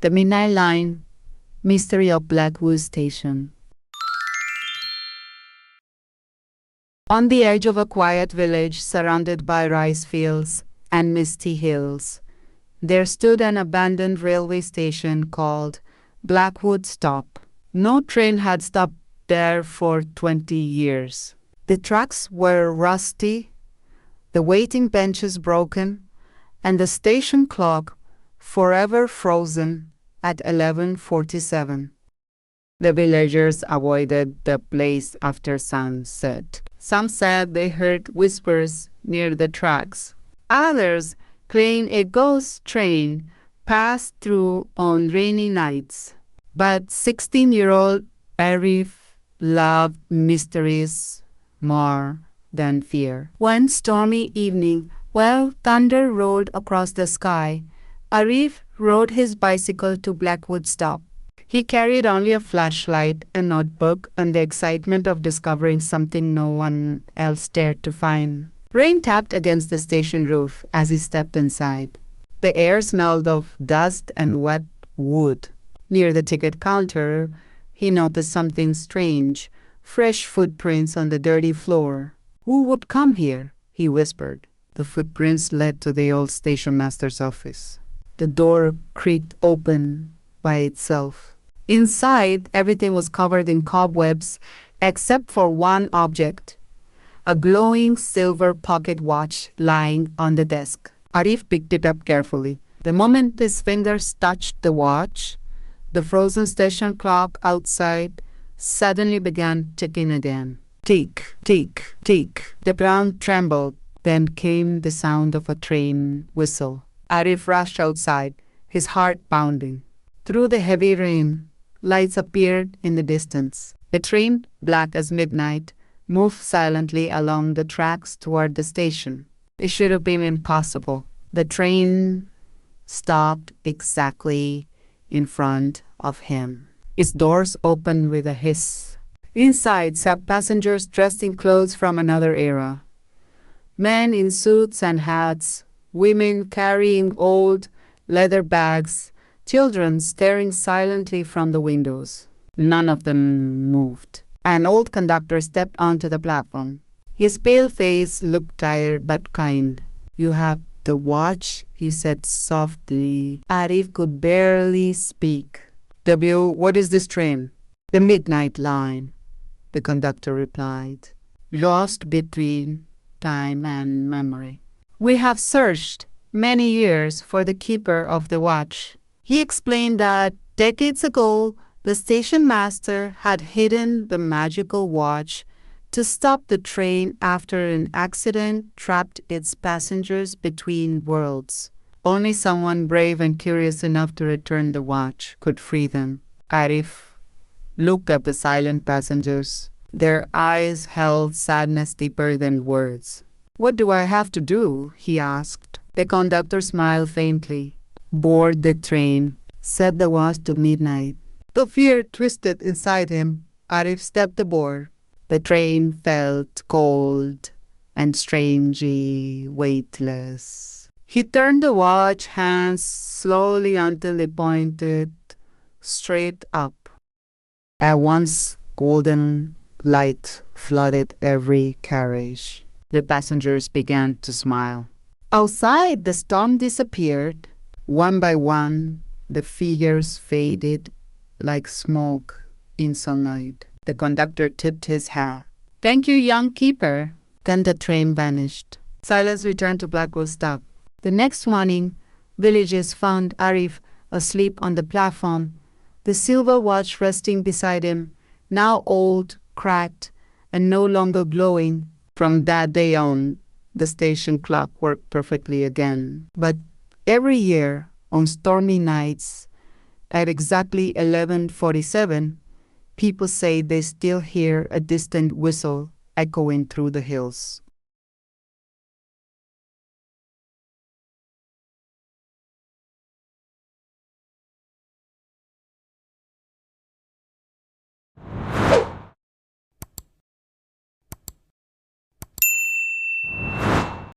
The Midnight Line, Mystery of Blackwood Station. On the edge of a quiet village surrounded by rice fields and misty hills, there stood an abandoned railway station called Blackwood Stop. No train had stopped there for 20 years. The tracks were rusty, the waiting benches broken, and the station clock forever frozen at 11:47. The villagers avoided the place after sunset. Some said they heard whispers near the tracks. Others claimed a ghost train passed through on rainy nights. But 16-year-old Arif loved mysteries more than fear. One stormy evening, while thunder rolled across the sky, Arif rode his bicycle to Blackwood Stop. He carried only a flashlight, a notebook, and the excitement of discovering something no one else dared to find. Rain tapped against the station roof as he stepped inside. The air smelled of dust and wet wood. Near the ticket counter, he noticed something strange, fresh footprints on the dirty floor. "Who would come here?" he whispered. The footprints led to the old station master's office. The door creaked open by itself. Inside, everything was covered in cobwebs except for one object, a glowing silver pocket watch lying on the desk. Arif picked it up carefully. The moment his fingers touched the watch, the frozen station clock outside suddenly began ticking again. Tick, tick, tick. The ground trembled. Then came the sound of a train whistle. Arif rushed outside, his heart pounding. Through the heavy rain, lights appeared in the distance. The train, black as midnight, moved silently along the tracks toward the station. It should have been impossible. The train stopped exactly in front of him. Its doors opened with a hiss. Inside sat passengers dressed in clothes from another era. Men in suits and hats, women carrying old leather bags, children staring silently from the windows. None of them moved. An old conductor stepped onto the platform. His pale face looked tired but kind. "You have the watch," he said softly. Arif could barely speak. What is this train?" "The Midnight Line," the conductor replied. "Lost between time and memory. We have searched many years for the keeper of the watch." He explained that decades ago, the station master had hidden the magical watch to stop the train after an accident trapped its passengers between worlds. Only someone brave and curious enough to return the watch could free them. Arif looked at the silent passengers. Their eyes held sadness deeper than words. "What do I have to do?" he asked. The conductor smiled faintly. "Board the train," said the watch to midnight. The fear twisted inside him. Arif stepped aboard. The train felt cold and strangely weightless. He turned the watch hands slowly until it pointed straight up. At once, golden light flooded every carriage. The passengers began to smile. Outside, the storm disappeared. One by one, the figures faded like smoke in sunlight. The conductor tipped his hat. "Thank you, young keeper." Then the train vanished. Silence returned to Blackwood Stop. The next morning, villagers found Arif asleep on the platform, the silver watch resting beside him, now old, cracked, and no longer glowing. From that day on, the station clock worked perfectly again. But every year, on stormy nights, at exactly 11:47, people say they still hear a distant whistle echoing through the hills.